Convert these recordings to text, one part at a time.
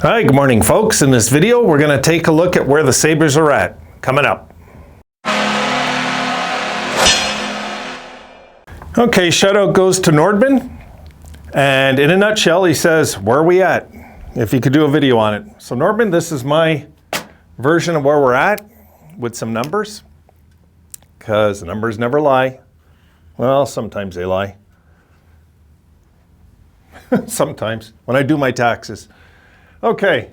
Hi, good morning folks. In this video, we're going to take a look at where the Sabres are at. Coming up. Okay, shutout goes to Nordman. And in a nutshell, he says, where are we at? If he could do a video on it. So Nordman, this is my version of where we're at with some numbers. Because the numbers never lie. Well, sometimes they lie. Sometimes, when I do my taxes. Okay,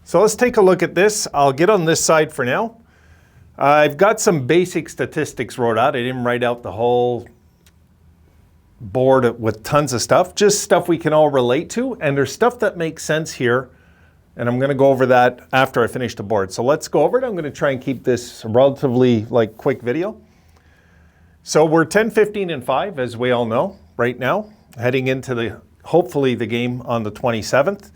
so let's take a look at this. I'll get on this side for now. I've got some basic statistics wrote out. I didn't write out the whole board with tons of stuff, just stuff we can all relate to. And there's stuff that makes sense here. And I'm going to go over that after I finish the board. So let's go over it. I'm going to try and keep this relatively quick video. So we're 10-15-5, as we all know, right now, heading into hopefully the game on the 27th.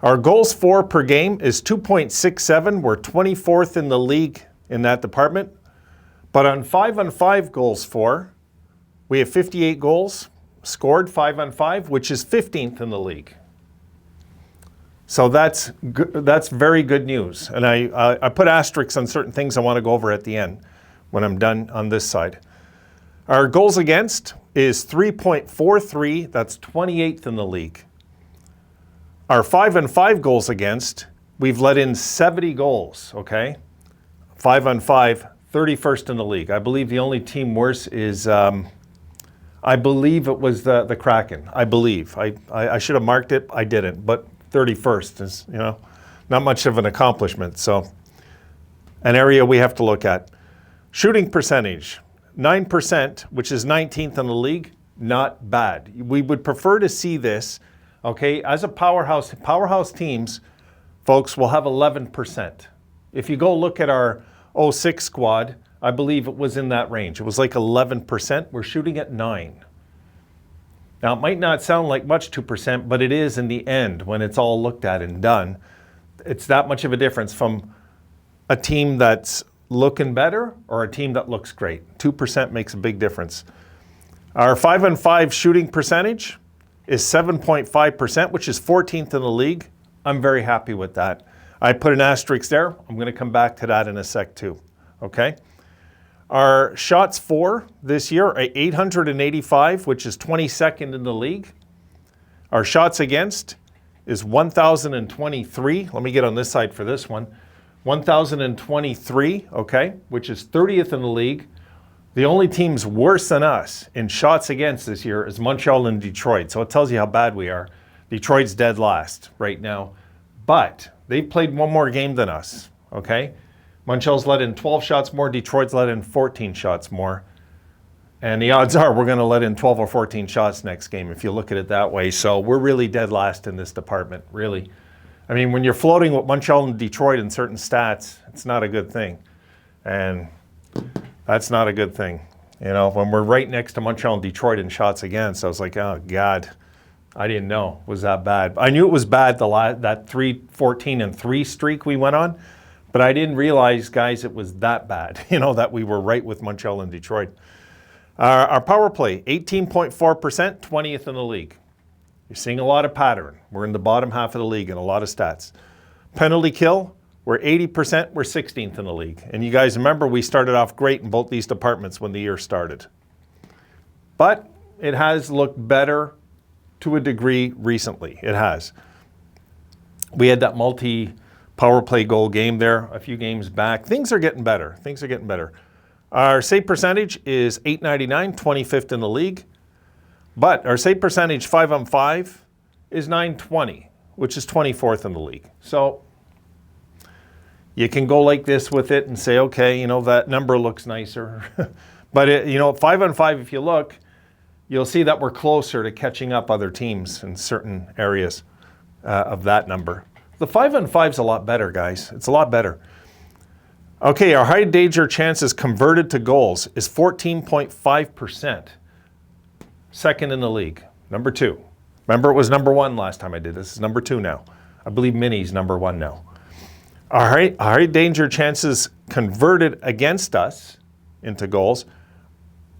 Our goals for per game is 2.67. We're 24th in the league in that department. But on 5-on-5 goals for, we have 58 goals scored 5-on-5, which is 15th in the league. So that's very good news. And I put asterisks on certain things I want to go over at the end when I'm done on this side. Our goals against is 3.43. That's 28th in the league. Our 5-on-5 goals against, we've let in 70 goals, okay? 5-on-5, 31st in the league. I believe the only team worse is, I believe it was the Kraken, I believe. I should have marked it, I didn't, but 31st is, not much of an accomplishment. So an area we have to look at. Shooting percentage, 9%, which is 19th in the league, not bad. We would prefer to see this. Okay, as a powerhouse teams, folks, will have 11%. If you go look at our 06 squad, I believe it was in that range. It was like 11%. We're shooting at 9%. Now, it might not sound like much, 2%, but it is in the end when it's all looked at and done. It's that much of a difference from a team that's looking better or a team that looks great. 2% makes a big difference. Our 5-on-5 shooting percentage is 7.5%, which is 14th in the league. I'm very happy with that. I put an asterisk there. I'm going to come back to that in a sec too. Okay. Our shots for this year are 885, which is 22nd in the league. Our shots against is 1,023. Let me get on this side for this one. 1,023, okay, which is 30th in the league. The only teams worse than us in shots against this year is Montreal and Detroit. So it tells you how bad we are. Detroit's dead last right now. But they've played one more game than us, okay? Montreal's let in 12 shots more. Detroit's let in 14 shots more. And the odds are we're going to let in 12 or 14 shots next game if you look at it that way. So we're really dead last in this department, really. I mean, when you're floating with Montreal and Detroit in certain stats, it's not a good thing. And that's not a good thing. When we're right next to Montreal and Detroit in shots against, I was like, oh, God, I didn't know it was that bad. I knew it was bad, that 3-14-3 streak we went on, but I didn't realize, guys, it was that bad, that we were right with Montreal and Detroit. Our power play, 18.4%, 20th in the league. You're seeing a lot of pattern. We're in the bottom half of the league in a lot of stats. Penalty kill, we're 80%, we're 16th in the league. And you guys remember we started off great in both these departments when the year started. But it has looked better to a degree recently. It has. We had that multi-power play goal game there a few games back. Things are getting better. Things are getting better. Our save percentage is .899, 25th in the league. But our save percentage 5-on-5 is .920, which is 24th in the league. So you can go like this with it and say, okay, that number looks nicer. But, 5-on-5, if you look, you'll see that we're closer to catching up other teams in certain areas of that number. The 5-on-5 is a lot better, guys. It's a lot better. Okay, our high danger chances converted to goals is 14.5%. Second in the league. Number 2. Remember, it was number 1 last time I did this. It's number 2 now. I believe Mini's number 1 now. Our high danger chances converted against us into goals,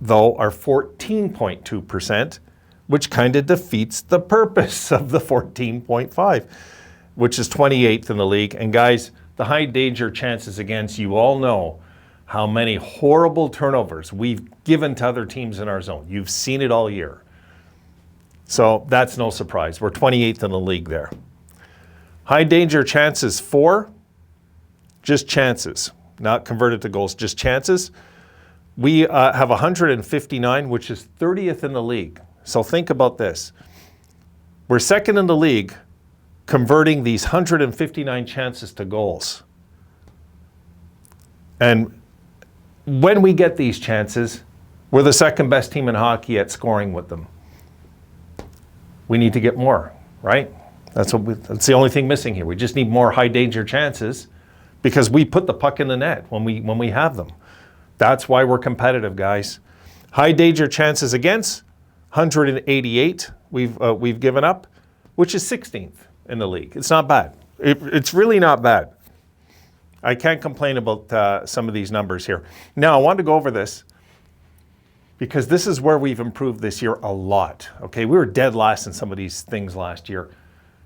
though, are 14.2%, which kind of defeats the purpose of the 14.5, which is 28th in the league. And guys, the high danger chances against, you all know how many horrible turnovers we've given to other teams in our zone. You've seen it all year. So that's no surprise. We're 28th in the league there. High danger chances for, just chances, not converted to goals, just chances. We have 159, which is 30th in the league. So think about this. We're second in the league converting these 159 chances to goals. And when we get these chances, we're the second best team in hockey at scoring with them. We need to get more, right? That's the only thing missing here. We just need more high danger chances because we put the puck in the net when we have them. That's why we're competitive, guys. High danger chances against, 188 we've given up, which is 16th in the league. It's not bad. It's really not bad. I can't complain about some of these numbers here. Now, I want to go over this because this is where we've improved this year a lot. Okay, we were dead last in some of these things last year.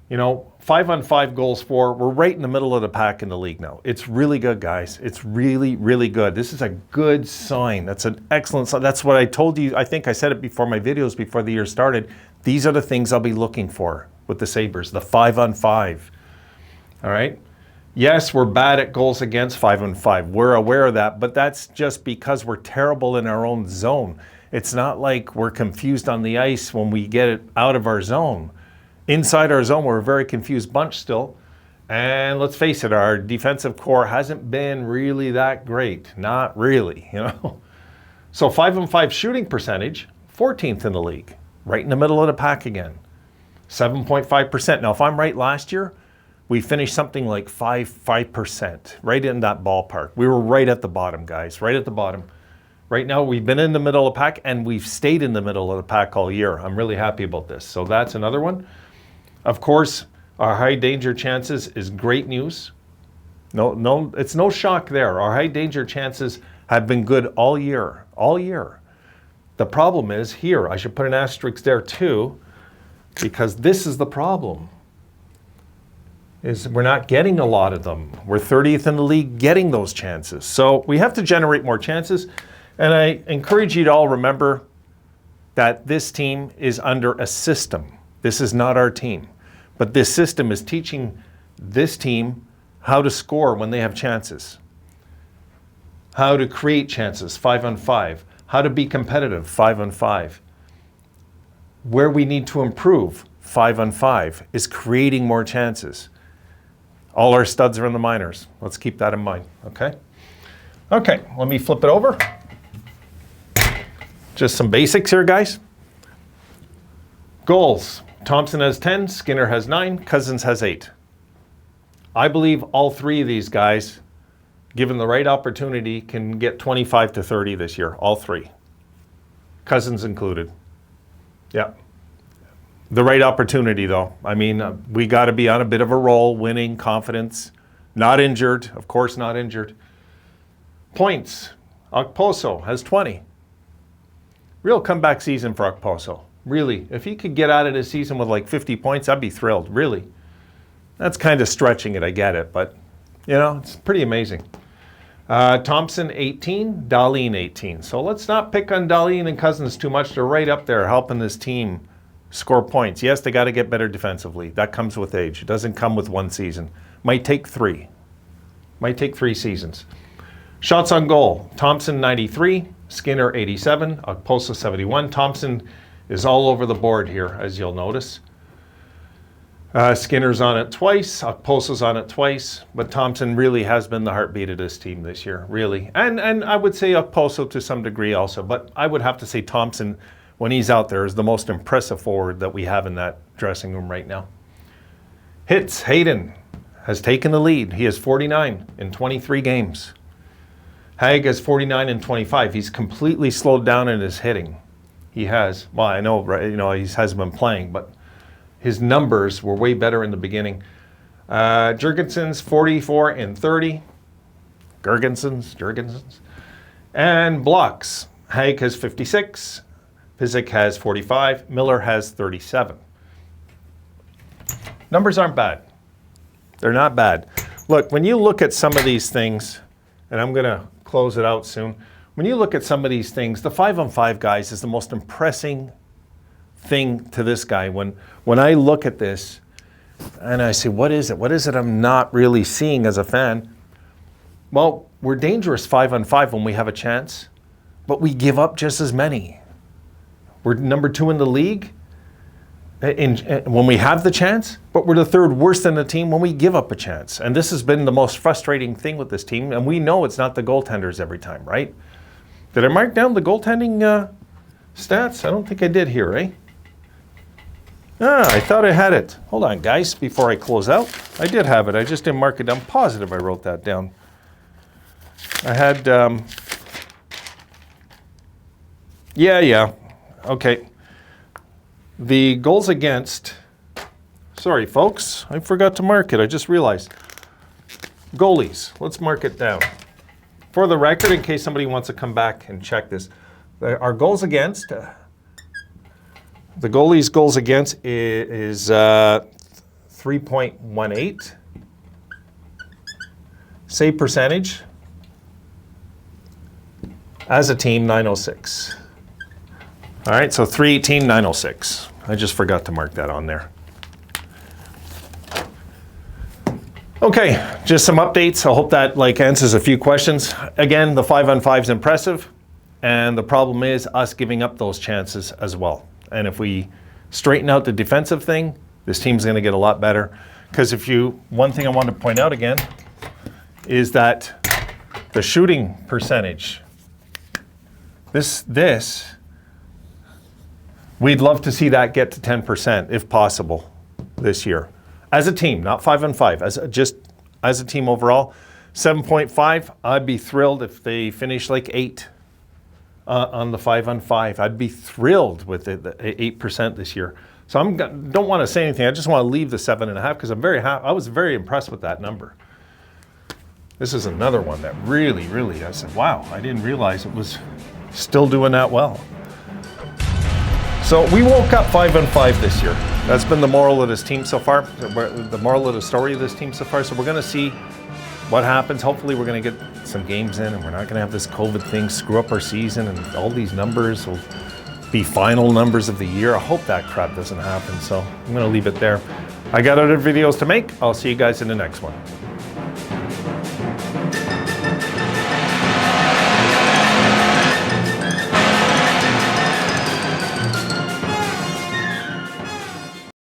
You know, 5-on-5 goals for, we're right in the middle of the pack in the league now. It's really good, guys. It's really, really good. This is a good sign. That's an excellent sign. That's what I told you. I think I said it before my videos before the year started. These are the things I'll be looking for with the Sabres, the 5-on-5. All right? Yes, we're bad at goals against 5-on-5. We're aware of that, but that's just because we're terrible in our own zone. It's not like we're confused on the ice when we get it out of our zone. Inside our zone, we're a very confused bunch still. And let's face it, our defensive core hasn't been really that great. Not really, you know. So 5-on-5 shooting percentage, 14th in the league. Right in the middle of the pack again. 7.5%. Now, if I'm right, last year, we finished something like 5%, right in that ballpark. We were right at the bottom, guys, right at the bottom. Right now, we've been in the middle of the pack, and we've stayed in the middle of the pack all year. I'm really happy about this. So that's another one. Of course, our high danger chances is great news. No, it's no shock there. Our high danger chances have been good all year, all year. The problem is here, I should put an asterisk there too, because this is the problem. Is we're not getting a lot of them. We're 30th in the league getting those chances. So we have to generate more chances. And I encourage you to all remember that this team is under a system. This is not our team. But this system is teaching this team how to score when they have chances, how to create chances, 5-on-5, how to be competitive, 5-on-5. Where we need to improve, 5-on-5, is creating more chances. All our studs are in the minors. Let's keep that in mind, okay? Okay, let me flip it over. Just some basics here, guys. Goals. Thompson has 10, Skinner has 9, Cousins has 8. I believe all three of these guys, given the right opportunity, can get 25 to 30 this year, all three. Cousins included. Yeah. The right opportunity, though. I mean, we got to be on a bit of a roll, winning, confidence, not injured, of course not injured. Points. Okposo has 20. Real comeback season for Okposo. Really. If he could get out of this season with like 50 points, I'd be thrilled. Really. That's kind of stretching it, I get it, but, you know, it's pretty amazing. Thompson, 18. Dahlin, 18. So let's not pick on Dahlin and Cousins too much. They're right up there helping this team score points. Yes, they got to get better defensively. That comes with age. It doesn't come with one season. Might take 3. Might take 3 seasons. Shots on goal. Thompson, 93. Skinner, 87. Okposo, 71. Thompson is all over the board here, as you'll notice. Skinner's on it twice. Okposo's on it twice. But Thompson really has been the heartbeat of this team this year, really. And I would say Okposo to some degree also. But I would have to say Thompson, when he's out there, is the most impressive forward that we have in that dressing room right now. Hits. Hayden has taken the lead. He has 49 in 23 games. Haig has 49 in 25. He's completely slowed down in his hitting. He has. Well, I know, right? You know, he hasn't been playing, but his numbers were way better in the beginning. Jurgensen's 44 and 30. Jurgensen's. And blocks. Haig has 56. Pizik has 45. Miller has 37. Numbers aren't bad. They're not bad. Look, when you look at some of these things, and I'm going to close it out soon. When you look at some of these things, the 5-on-5 guys is the most impressing thing to this guy. When I look at this and I say, what is it? What is it I'm not really seeing as a fan? Well, we're dangerous 5-on-5 when we have a chance, but we give up just as many. We're number 2 in the league when we have the chance, but we're the 3rd worst in the team when we give up a chance. And this has been the most frustrating thing with this team. And we know it's not the goaltenders every time, right? Did I mark down the goaltending stats? I don't think I did here, eh? I thought I had it. Hold on, guys, before I close out. I did have it. I just didn't mark it down. Positive I wrote that down. I had, yeah. Okay. The goals against, sorry folks, I forgot to mark it. I just realized. Goalies, let's mark it down. For the record, in case somebody wants to come back and check this, our goals against, the goalie's goals against is 3.18. Save percentage, as a team, 906. All right, so 318, 906. I just forgot to mark that on there. Okay, just some updates. I hope that answers a few questions. Again, the 5-on-5 is impressive, and the problem is us giving up those chances as well. And if we straighten out the defensive thing, this team's going to get a lot better. Because one thing I want to point out again is that the shooting percentage. We'd love to see that get to 10% if possible this year. As a team, not 5-on-5, as a team overall. 7.5, I'd be thrilled if they finish 8 on the 5-on-5. I'd be thrilled with the 8% this year. So I don't want to say anything. I just want to leave the 7.5 because I was very impressed with that number. This is another one that really, I said, wow, I didn't realize it was still doing that well. So we woke up 5-on-5 this year. That's been the moral of this team so far, the moral of the story of this team so far. So we're going to see what happens. Hopefully we're going to get some games in and we're not going to have this COVID thing screw up our season and all these numbers will be final numbers of the year. I hope that crap doesn't happen. So I'm going to leave it there. I got other videos to make. I'll see you guys in the next one.